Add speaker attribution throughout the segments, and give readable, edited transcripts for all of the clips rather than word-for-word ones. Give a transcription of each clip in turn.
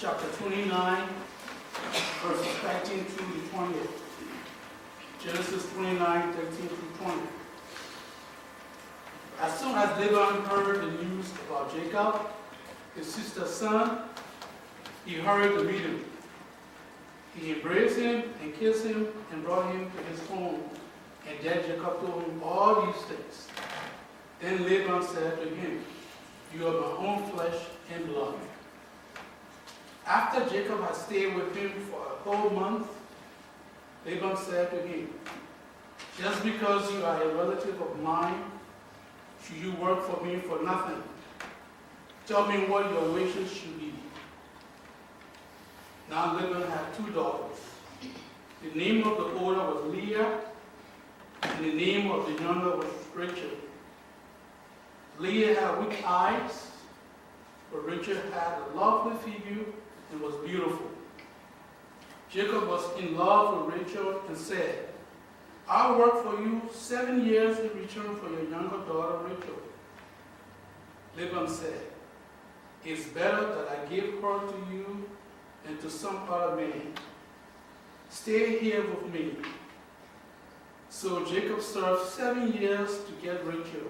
Speaker 1: chapter 29, verses 13 through the 20th. Genesis 29, 13 through 20. As soon as Laban heard the news about Jacob, his sister's son, he hurried to meet him. He embraced him and kissed him and brought him to his home. And then Jacob told him all these things. Then Laban said to him, "You are my own flesh and blood." After Jacob had stayed with him for a whole month, Laban said to him, "Just because you are a relative of mine, should you work for me for nothing? Tell me what your wages should be." Now Laban had 2 daughters. The name of the older was Leah, and the name of the younger was Rachel. Leah had weak eyes, but Rachel had a lovely figure and was beautiful. Jacob was in love with Rachel and said, "I'll work for you 7 years in return for your younger daughter Rachel." Laban said, "It's better that I give her to you than to some other man. Stay here with me." So Jacob served 7 years to get Rachel,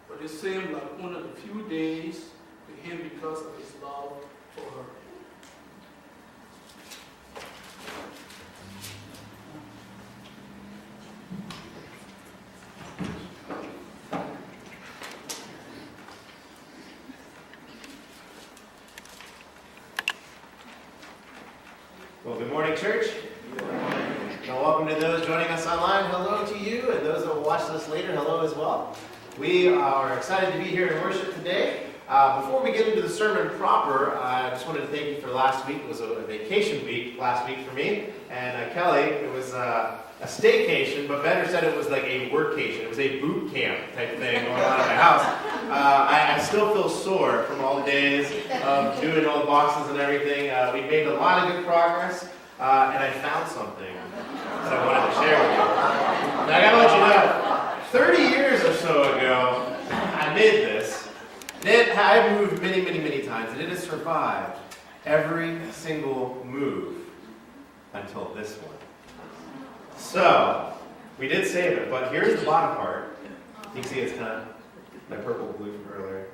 Speaker 1: but it seemed like only a few days to him because of his love for her.
Speaker 2: Well, good morning, church. Good morning. Well, welcome to those joining us online. Hello to you, and those that will watch this later, hello as well. We are excited to be here in worship today. Before we get into the sermon proper, I just wanted to thank you for last week. It was a vacation week last week for me. And Kelly, it was a staycation, but better said it was like a workcation. It was a boot camp type thing going on at my house. I still feel sore from all the days of doing all the boxes and everything. We made a lot of good progress, and I found something that I wanted to share with you. Now, I gotta let you know, 30 years or so ago, I made this. I've moved many, many, many times, and it has survived every single move until this one. So, we did save it, but here's the bottom part. You can see it's kind of like purple blue from earlier.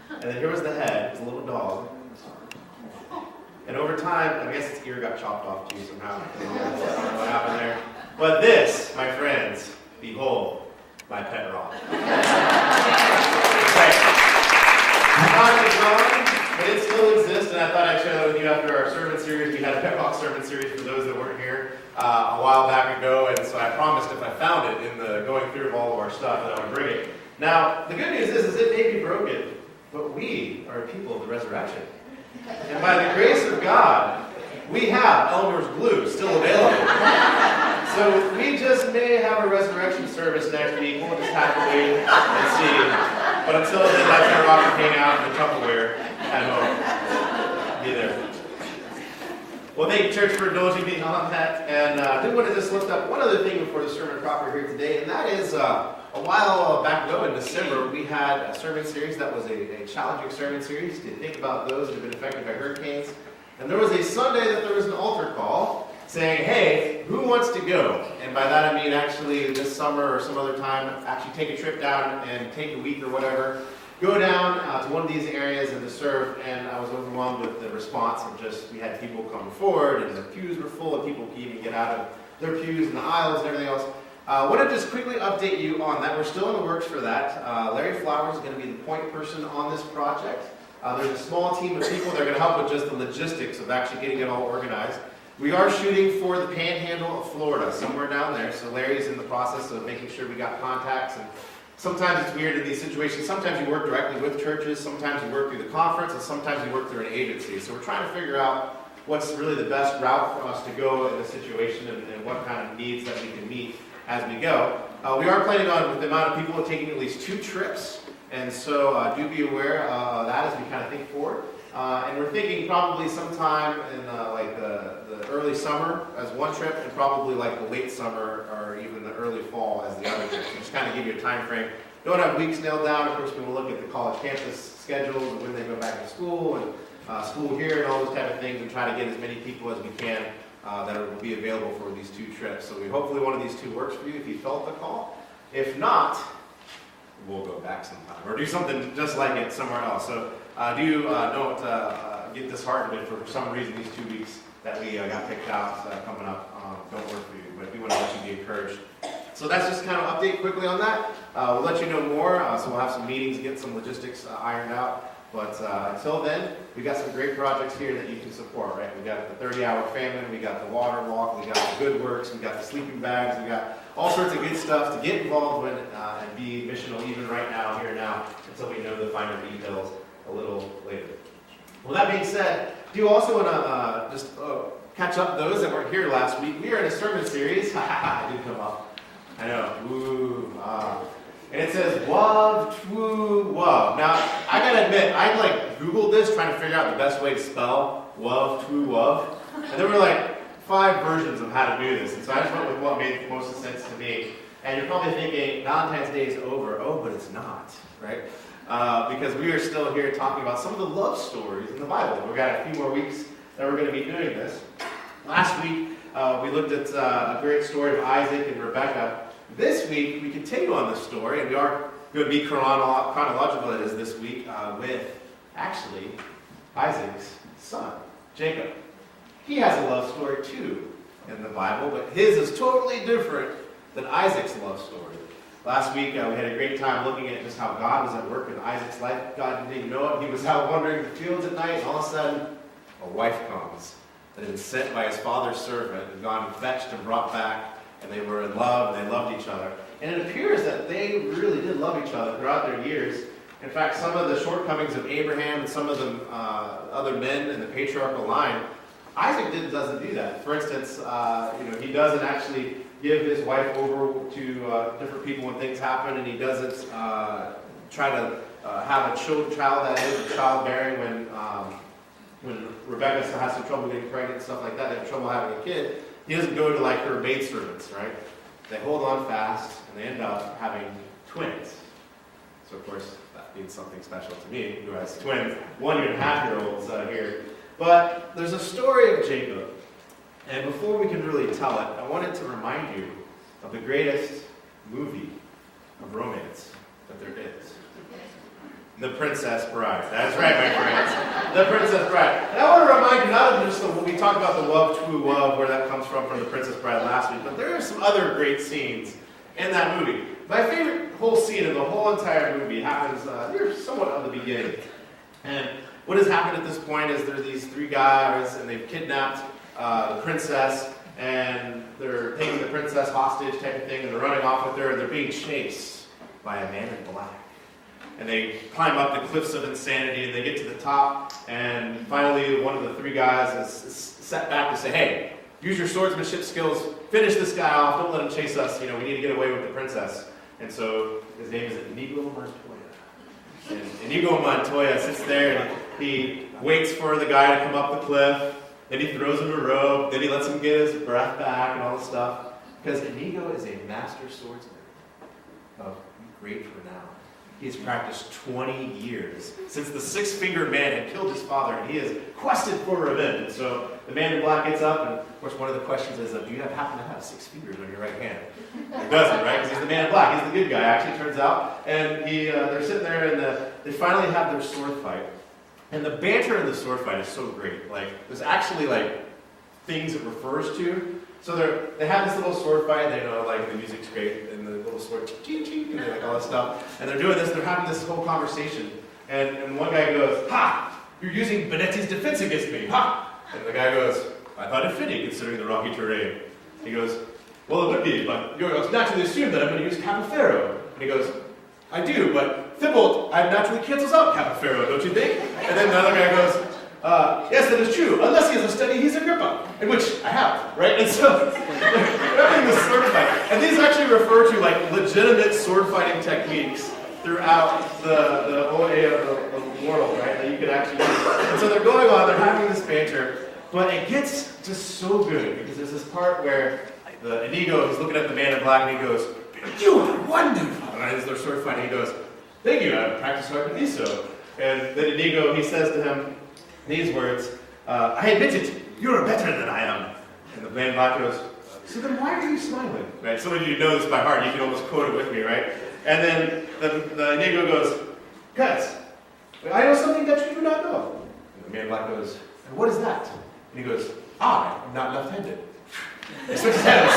Speaker 2: And then here was the head. It's a little dog. And over time, I guess its ear got chopped off too somehow. I don't know what happened there. But this, my friends, behold, my pet rock. Time is gone, but it still exists, and I thought I'd share that with you after our sermon series. We had a pet rock sermon series for those that weren't here a while back ago, and so I promised if I found it in the going through of all of our stuff that I would bring it. Now, the good news is it may be broken, but we are a people of the resurrection. And by the grace of God, we have Elmer's glue still available. So we just may have a resurrection service next week. We'll just have to wait and see. But until then, let that rock hang out in the Tupperware at home. Be there. Well, thank you, church, for indulging me on that. And I did want to just lift up one other thing before the sermon proper here today, and that is a while back ago in December, we had a sermon series that was a challenging sermon series to think about those that have been affected by hurricanes. And there was a Sunday that there was an altar call saying, "Hey, who wants to go?" And by that I mean actually this summer or some other time, actually take a trip down and take a week or whatever, go down to one of these areas and to serve. And I was overwhelmed with the response of just, we had people coming forward and the pews were full and people could even get out of their pews and the aisles and everything else. I want to just quickly update you on that. We're still in the works for that. Larry Flowers is going to be the point person on this project. There's a small team of people that are going to help with just the logistics of actually getting it all organized. We are shooting for the panhandle of Florida, somewhere down there. So Larry's in the process of making sure we got contacts. And sometimes it's weird in these situations. Sometimes you work directly with churches. Sometimes you work through the conference. And sometimes you work through an agency. So we're trying to figure out what's really the best route for us to go in this situation and what kind of needs that we can meet as we go. We are planning on, with the amount of people, taking at least 2 trips. And so do be aware of that as we kind of think forward. And we're thinking probably sometime in like the early summer as one trip, and probably like the late summer or even the early fall as the other trip. So just kind of give you a time frame. Don't have weeks nailed down. Of course, we will look at the college campus schedules and when they go back to school and school here and all those type of things, and try to get as many people as we can that will be available for these 2 trips. So hopefully one of these 2 works for you if you felt the call. If not, we'll go back sometime or do something just like it somewhere else. So don't get disheartened if for some reason these 2 weeks that we got picked out coming up don't work for you, but we want to let you be encouraged. So that's just kind of update quickly on that. We'll let you know more, so we'll have some meetings, get some logistics ironed out. But until then, we've got some great projects here that you can support, right? We got the 30-hour famine, we got the water walk, we got the good works, we got the sleeping bags, we got all sorts of good stuff to get involved with and be missional even right now, here now, until we know the finer details a little later. Well, that being said, do you also want to just catch up those that weren't here last week? We are in a sermon series. It did come up. I know. Ooh, and it says Wuv Twoo Wuv. Now, I gotta admit, I Googled this trying to figure out the best way to spell Wuv Twoo Wuv, and there were 5 versions of how to do this, and so I just went with what made most sense to me. And you're probably thinking Valentine's Day is over. Oh, but it's not, right? Because we are still here talking about some of the love stories in the Bible. We've got a few more weeks that we're going to be doing this. Last week, we looked at a great story of Isaac and Rebekah. This week, we continue on this story, and we are going to be chronological, that is, this week, with, actually, Isaac's son, Jacob. He has a love story, too, in the Bible, but his is totally different than Isaac's love story. Last week, we had a great time looking at just how God was at work in Isaac's life. God didn't even know it. He was out wandering the fields at night, and all of a sudden, a wife comes that had been sent by his father's servant, and gone and fetched and brought back, and they were in love, and they loved each other. And it appears that they really did love each other throughout their years. In fact, some of the shortcomings of Abraham and some of the other men in the patriarchal line, Isaac doesn't do that. For instance, he doesn't actually give his wife over to different people when things happen, and he doesn't try to have a child that is childbearing when Rebecca has some trouble getting pregnant and stuff like that, they have trouble having a kid. He doesn't go to her maidservants, right? They hold on fast, and they end up having twins. So of course, that means something special to me, who has twins, 1.5-year-olds here. But there's a story of Jacob. And before we can really tell it, I wanted to remind you of the greatest movie of romance that there is. The Princess Bride. That's right, my friends. The Princess Bride. And I want to remind you not of just when we talked about the Wuv Twoo Wuv, where that comes from The Princess Bride last week, but there are some other great scenes in that movie. My favorite whole scene of the whole entire movie happens near somewhat of the beginning. And what has happened at this point is there are these 3 guys, and they've kidnapped the princess, and they're taking the princess hostage type of thing, and they're running off with her, and they're being chased by a man in black. And they climb up the cliffs of insanity, and they get to the top, and finally one of the 3 guys is set back to say, hey, use your swordsmanship skills, finish this guy off, don't let him chase us, we need to get away with the princess. And so his name is Inigo Montoya. And Inigo Montoya sits there, and he waits for the guy to come up the cliff, then he throws him a rope, then he lets him get his breath back and all this stuff. Because Inigo is a master swordsman of great renown. He has practiced 20 years since the 6-fingered man had killed his father, and he has quested for revenge. And so the man in black gets up, and of course one of the questions is, do you happen to have 6 fingers on your right hand? He doesn't, right? Because he's the man in black. He's the good guy, actually, turns out. And they're sitting there, and they finally have their sword fight. And the banter in the sword fight is so great. There's actually, things it refers to. So they have this little sword fight, they know, the music's great, and the little sword, ching, ching, and all that stuff. And they're doing this, they're having this whole conversation. And one guy goes, ha! You're using Benetti's defense against me, ha! And the guy goes, I thought it fitting, considering the rocky terrain. He goes, well, it would be, but you naturally assume that I'm going to use Capoferro. And he goes, I do, but Thibault naturally cancels out Capoferro, don't you think? And then the other guy goes, yes, that is true, unless he has a study, he's Agrippa, in which I have, right? And so, they're having this sword fight. And these actually refer to, legitimate sword fighting techniques throughout the whole area of the world, right, that you could actually use. And so they're going on, they're having this banter, but it gets just so good, because there's this part where the Inigo is looking at the man in black, and he goes, you are wonderful! And as they're sword fighting, he goes, thank you, I've practiced hard to be so. And then Inigo, he says to him, these words, I admit it, you're better than I am. And the man black goes, so then why are you smiling? Right? Some of you know this by heart. You can almost quote it with me, right? And then the Negro goes, guys, I know something that you do not know. And the man black goes, and what is that? And he goes, I am not left-handed. He switches hands.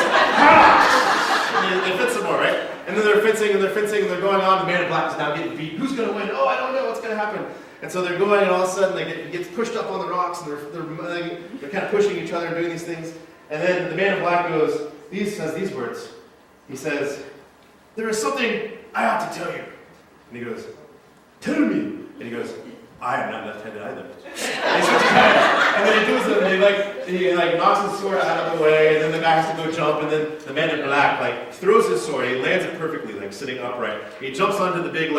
Speaker 2: And they fit some more, right? And then they're fencing and they're going on. The man in black is now getting beat. Who's going to win? Oh, I don't know what's going to happen. And so they're going, and all of a sudden they get pushed up on the rocks, and they're kind of pushing each other and doing these things. And then the man in black says these words. He says, there is something I ought to tell you. And he goes, tell me. And he goes, I am not left-handed either. And he switches hands. And then he does it, and he knocks his sword out of the way, and then the guy has to go jump, and then the man in black throws his sword. He lands it perfectly, sitting upright. He jumps onto the big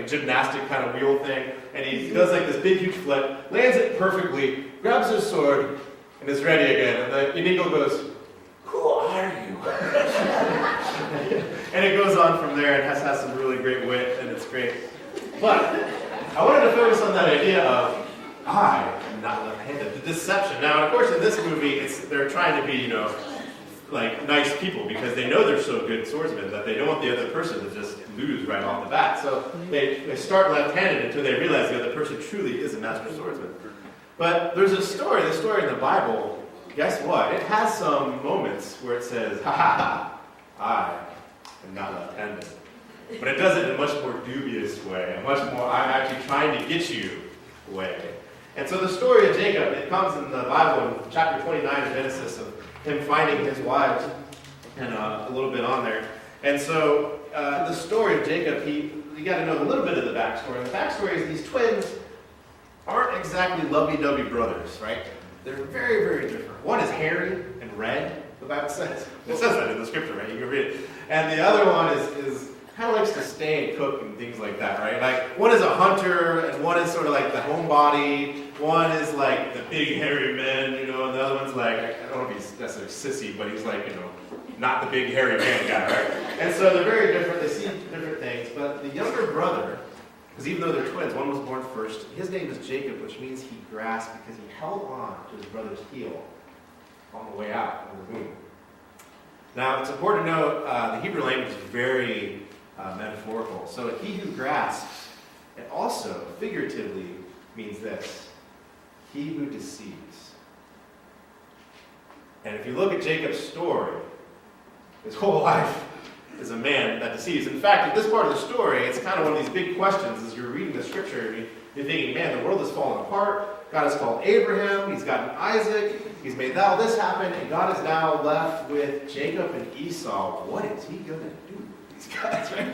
Speaker 2: gymnastic kind of wheel thing, and he does this big huge flip, lands it perfectly, grabs his sword, and is ready again. And the Inigo goes, who are you? And it goes on from there, and has some really great wit, and it's great. But I wanted to focus on that idea of I am not left-handed, the deception. Now, of course, in this movie, they're trying to be, nice people because they know they're so good swordsmen that they don't want the other person to just lose right off the bat. So they start left-handed until they realize the other person truly is a master swordsman. But there's the story in the Bible, guess what? It has some moments where it says, ha ha ha, I am not left-handed. But it does it in a much more dubious way, a much more I'm actually trying to get you way. And so the story of Jacob, it comes in the Bible in chapter 29 of Genesis of him finding his wives, and a little bit on there. And so the story of Jacob, you got to know a little bit of the backstory. And the backstory is these twins aren't exactly lovey-dovey brothers, right? They're very, very different. One is hairy and red, the Bible says. It says that in the scripture, right? You can read it. And the other one is kind of likes to stay and cook and things like that, right? One is a hunter, and one is sort of the homebody. One is the big hairy man, and the other one's I don't want to be necessarily sissy, but he's not the big hairy man guy, right? And so they're very different. They see different things. But the younger brother, because even though they're twins, one was born first, his name is Jacob, which means he grasped because he held on to his brother's heel on the way out of the womb. Now, it's important to note the Hebrew language is very metaphorical. So he who grasps, it also figuratively means this: he who deceives. And if you look at Jacob's story, his whole life is a man that deceives. In fact, at this part of the story, it's kind of one of these big questions as you're reading the scripture. You're thinking, man, the world is falling apart. God has called Abraham. He's gotten Isaac. He's made all this happen. And God is now left with Jacob and Esau. What is he going to do with these guys, right?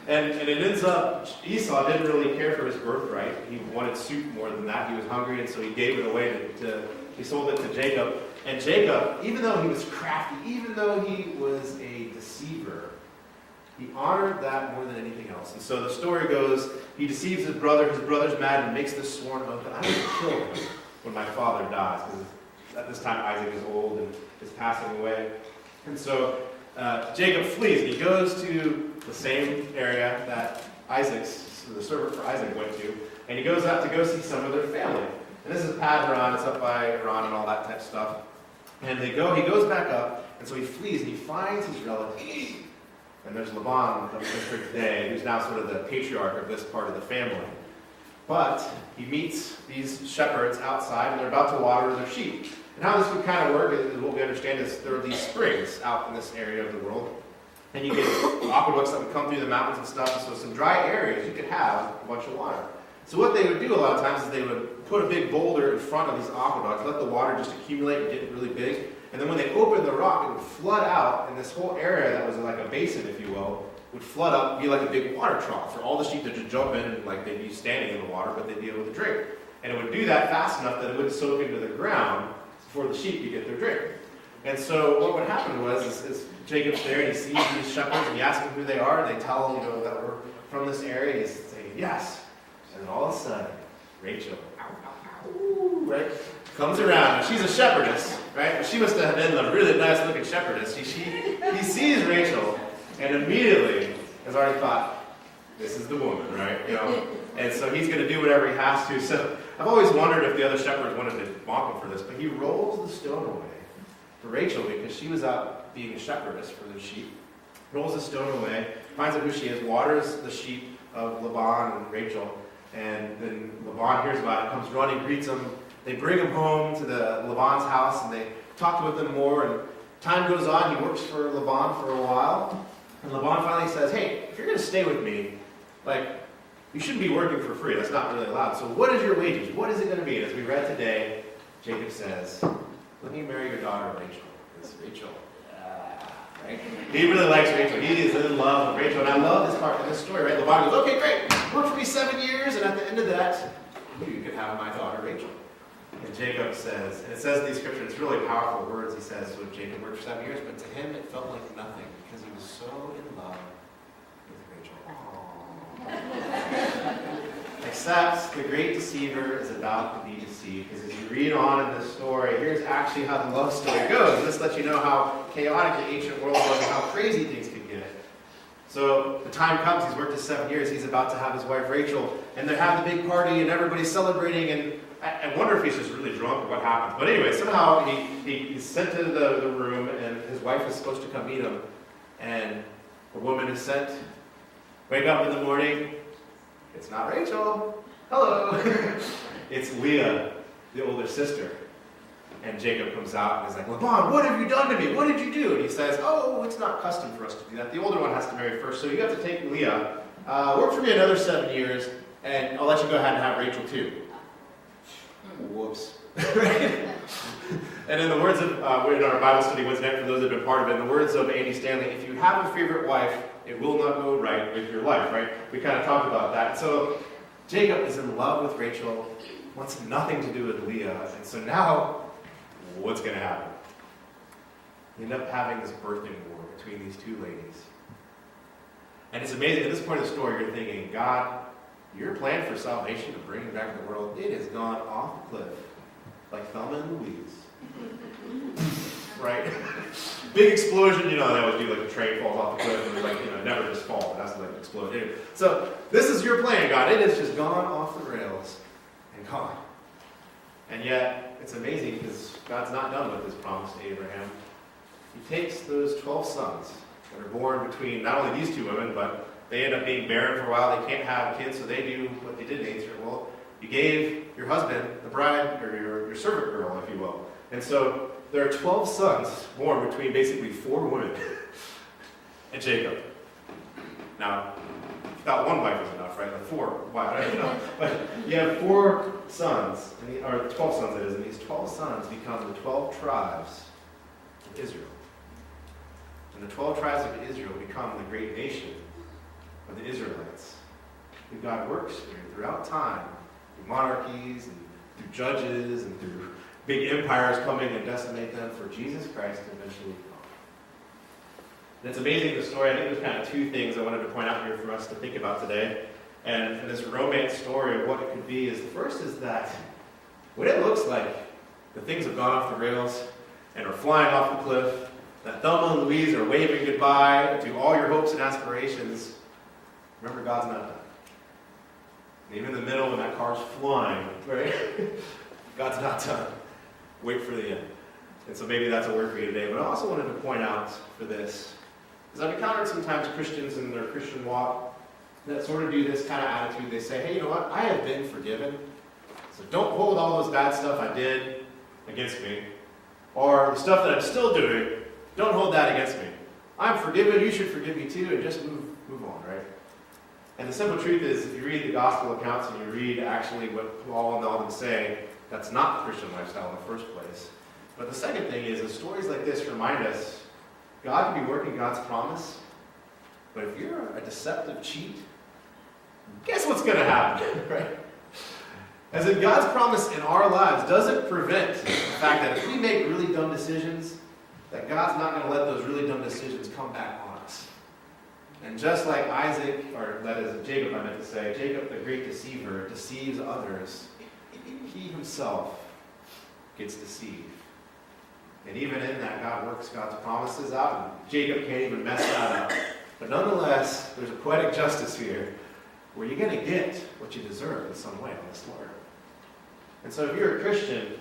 Speaker 2: And it ends up, Esau didn't really care for his birthright. He wanted soup more than that. He was hungry, and so he gave it away he sold it to Jacob. And Jacob, even though he was crafty, even though he was a deceiver, he honored that more than anything else. And so the story goes, he deceives his brother's mad and makes this sworn oath that I will kill him when my father dies. Because at this time Isaac is old and is passing away. And so Jacob flees, and he goes to the same area that the servant for Isaac went to, and he goes out to go see some of their family. And this is Padron, it's up by Iran and all that type of stuff. And he goes back up, and so he flees, and he finds his relatives. And there's Laban, the district day, who's now sort of the patriarch of this part of the family. But he meets these shepherds outside, and they're about to water their sheep. And how this would kind of work is what we understand is there are these springs out in this area of the world. And you get aqueducts that would come through the mountains and stuff. So some dry areas, you could have a bunch of water. So what they would do a lot of times is they would put a big boulder in front of these aqueducts, let the water just accumulate and get really big. And then when they opened the rock, it would flood out, and this whole area that was like a basin, if you will, would flood up, be like a big water trough for all the sheep to just jump in, and they'd be standing in the water, but they'd be able to drink. And it would do that fast enough that it wouldn't soak into the ground for the sheep to get their drink. And so what would happen is Jacob's there, and he sees these shepherds, and he asks them who they are, and they tell him, that we're from this area, and he's saying, yes. And then all of a sudden, Rachel, right, comes around, and she's a shepherdess, right? She must have been a really nice-looking shepherdess. He sees Rachel, and immediately has already thought, this is the woman, right? And so he's going to do whatever he has to. So I've always wondered if the other shepherds wanted to mock him for this, but he rolls the stone away for Rachel because she was out being a shepherdess for the sheep. Rolls the stone away, finds out who she is, waters the sheep of Laban and Rachel, and then Laban hears about it, comes running, greets him. They bring him home to the Laban's house, and they talk with him more, and time goes on. He works for Laban for a while, and Laban finally says, hey, if you're going to stay with me, you shouldn't be working for free. That's not really allowed. So what is your wages? What is it going to be? And as we read today, Jacob says, let me marry your daughter, Rachel. It's Rachel. Right? He really likes Rachel. He is in love with Rachel. And I love this part in this story, right? Laban goes, okay, great. Work for me 7 years, and at the end of that, you can have my daughter, Rachel. And Jacob says, and it says in these scriptures, it's really powerful words. He says, so Jacob worked for 7 years, but to him it felt like nothing because he was so in love with Rachel. Except the great deceiver is about to be deceived, because as you read on in this story, here's actually how the love story goes. This lets you know how chaotic the ancient world was and how crazy things could get. So the time comes, he's worked his 7 years, he's about to have his wife Rachel, and they're having the big party and everybody's celebrating, and I wonder if he's just really drunk or what happens. But anyway, somehow he's sent to the room, and his wife is supposed to come meet him, and a woman is sent. Wake up in the morning, it's not Rachel. Hello. It's Leah, the older sister. And Jacob comes out and is like, Laban, what have you done to me? What did you do? And he says, oh, it's not custom for us to do that. The older one has to marry first, so you have to take Leah. Work for me another 7 years, and I'll let you go ahead and have Rachel too. Whoops. And in the words of, in our Bible study Wednesday night, for those that have been part of it, in the words of Andy Stanley, if you have a favorite wife, it will not go right with your life, right? We kind of talked about that. So Jacob is in love with Rachel, wants nothing to do with Leah, and so now, what's going to happen? You end up having this birthing war between these two ladies. And it's amazing, at this point of the story, you're thinking, God, your plan for salvation, to bring back the world, it has gone off the cliff, like Thelma and Louise. Right? Big explosion, they always do like a train falls off the cliff, and it never just falls, it has to explode. Anyway, so this is your plan, God. It has just gone off the rails and gone. And yet, it's amazing because God's not done with his promise to Abraham. He takes those 12 sons that are born between not only these two women, but they end up being barren for a while. They can't have kids, so they do what they did in Israel. Well, you gave your husband the bride, or your servant girl, if you will. And so there are 12 sons born between basically 4 women and Jacob. Now, you thought one wife was enough, right? Like 4 wives, right? But you have 4 sons, or 12 sons it is, and these 12 sons become the 12 tribes of Israel. And the 12 tribes of Israel become the great nation of the Israelites, who God works throughout time, through monarchies, and through judges, and through big empires coming and decimate them for Jesus Christ to eventually come. And it's amazing, the story. I think there's kind of 2 things I wanted to point out here for us to think about today. And this romance story of what it could be is, the first is that what it looks like, the things have gone off the rails and are flying off the cliff, that Thelma and Louise are waving goodbye to all your hopes and aspirations. Remember, God's not done. And even in the middle when that car's flying, right? God's not done. Wait for the end. And so maybe that's a word for you today. But I also wanted to point out for this, because I've encountered sometimes Christians in their Christian walk that sort of do this kind of attitude. They say, hey, you know what? I have been forgiven. So don't hold all those bad stuff I did against me. Or the stuff that I'm still doing, don't hold that against me. I'm forgiven, you should forgive me too, and just move on, right? And the simple truth is, if you read the gospel accounts and you read actually what Paul and all of them say, that's not the Christian lifestyle in the first place. But the second thing is, stories like this remind us, God can be working God's promise, but if you're a deceptive cheat, guess what's going to happen, right? As in, God's promise in our lives doesn't prevent the fact that if we make really dumb decisions, that God's not going to let those really dumb decisions come back on us. And just like Isaac, or that is Jacob, I meant to say, Jacob, the great deceiver, deceives others, he himself gets deceived. And even in that, God works God's promises out, and Jacob can't even mess that up. But nonetheless, there's a poetic justice here, where you're going to get what you deserve in some way on this Lord. And so if you're a Christian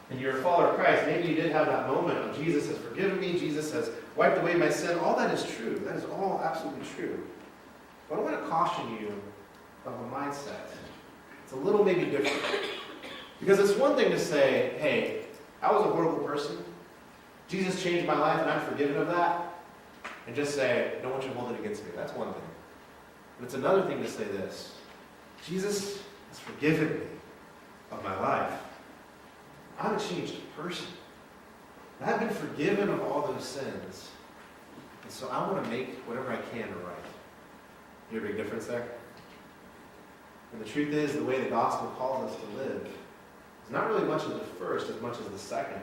Speaker 2: and you're a follower of Christ, maybe you did have that moment of Jesus has forgiven me, Jesus has wiped away my sin. All that is true. That is all absolutely true. But I want to caution you of a mindset. It's a little maybe different. Because it's one thing to say, hey, I was a horrible person. Jesus changed my life and I'm forgiven of that. And just say, no one should hold it against me. That's one thing. But it's another thing to say this. Jesus has forgiven me of my life. I'm a changed person. I've been forgiven of all those sins. And so I want to make whatever I can right. You hear a big difference there? And the truth is, the way the gospel calls us to live is not really much of the first as much as the second.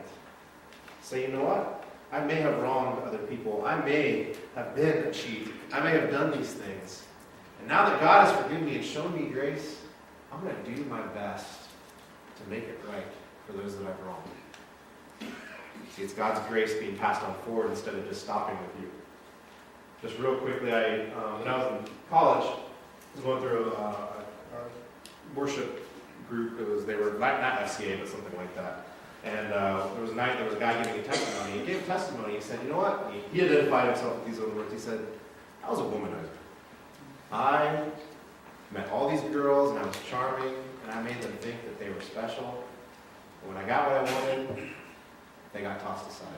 Speaker 2: Say, you know what? I may have wronged other people. I may have been a cheat. I may have done these things. And now that God has forgiven me and shown me grace, I'm going to do my best to make it right for those that I've wronged. See, it's God's grace being passed on forward instead of just stopping with you. Just real quickly, when I was in college, I was going through a worship group. They were not FCA, but something like that. And there was a night, there was a guy giving a testimony. He gave a testimony. He said, you know what? He identified himself with these own words. He said, I was a womanizer. I met all these girls, and I was charming, and I made them think that they were special. But when I got what I wanted, they got tossed aside.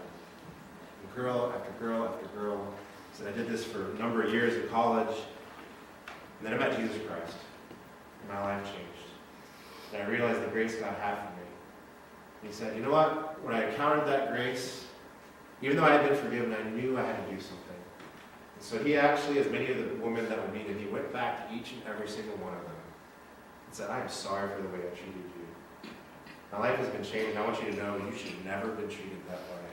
Speaker 2: And girl after girl after girl. He said, I did this for a number of years in college. And then I met Jesus Christ. And my life changed. And I realized the grace God had for me. He said, you know what? When I encountered that grace, even though I had been forgiven, I knew I had to do something. And so he actually, as many of the women that would meet him, he went back to each and every single one of them and said, I am sorry for the way I treated you. My life has been changed. I want you to know you should never have been treated that way.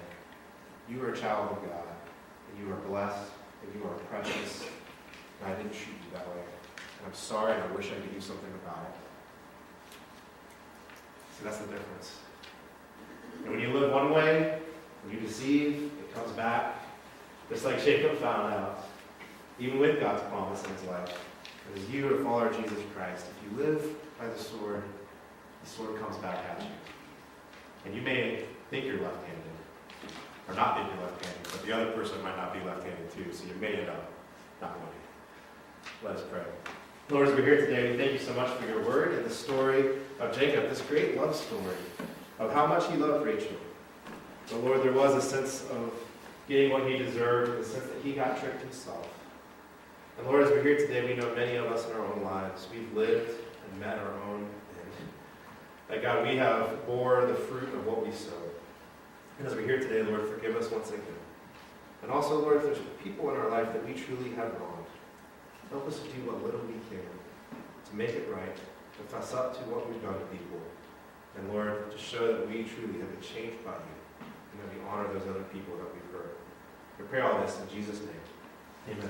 Speaker 2: You are a child of God, and you are blessed, and you are precious, and I didn't treat you that way. And I'm sorry, and I wish I could do something about it. So that's the difference. And when you live one way, when you deceive, it comes back. Just like Jacob found out, even with God's promise in his life. And as you are a follower of Jesus Christ, if you live by the sword comes back at you. And you may think you're left-handed, or not think you're left-handed, but the other person might not be left-handed too, so you may end up not winning. Let us pray. Lord, as we're here today, we thank you so much for your word and the story of Jacob, this great love story of how much he loved Rachel. But Lord, there was a sense of getting what he deserved, the sense that he got tricked himself. And Lord, as we're here today, we know many of us in our own lives, we've lived and met our own end. That God, we have bore the fruit of what we sowed. And as we're here today, Lord, forgive us once again. And also, Lord, if there's people in our life that we truly have wronged, help us to do what little we can to make it right, to fess up to what we've done to people. And Lord, to show that we truly have been changed by you, and that we honor those other people that we've hurt. We pray all this in Jesus' name. Amen.